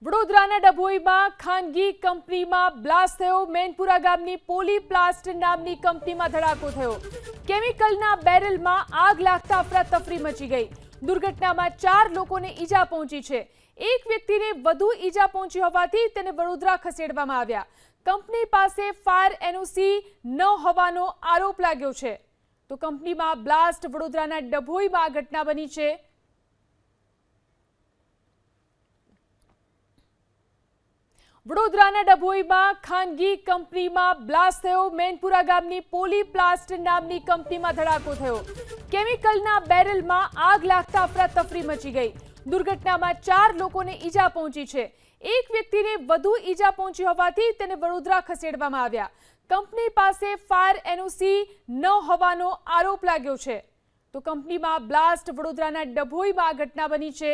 વડોદરાના ડભોઈમાં ખાનગી કંપનીમાં બ્લાસ્ટ થયો। મેનપુરા ગામની પોલીપ્લાસ્ટ નામની કંપનીમાં ધડાકો થયો। કેમિકલના બેરલમાં આગ લાગતા અફરાતફરી મચી ગઈ। દુર્ઘટનામાં 4 લોકોને ઈજા પહોંચી છે। એક વ્યક્તિને વધુ ઈજા પહોંચી હોવાથી તેને વડોદરા ખસેડવામાં આવ્યા। કંપની પાસે ફાયર એનઓસી ન હોવાનો આરોપ લાગ્યો છે। તો કંપનીમાં બ્લાસ્ટ વડોદરાના ડભોઈમાં આ ઘટના બની છે। વડોદરાના ડભોઈમાં ખાનગી કંપનીમાં બ્લાસ્ટ થયો। મેનપુરા ગામની પોલીપ્લાસ્ટ નામની કંપનીમાં ધડાકો થયો। કેમિકલના બેરલમાં આગ લાગતા અફરાતફરી મચી ગઈ। દુર્ઘટનામાં 4 લોકોને ઈજા પહોંચી છે। એક વ્યક્તિને વધુ ઈજા પહોંચી હોવાથી તેને વડોદરા ખસેડવામાં આવ્યા। કંપની પાસે ફાયર એનઓસી ન હોવાનો આરોપ લાગ્યો છે। તો કંપનીમાં બ્લાસ્ટ વડોદરાના ડભોઈમાં આ ઘટના બની છે।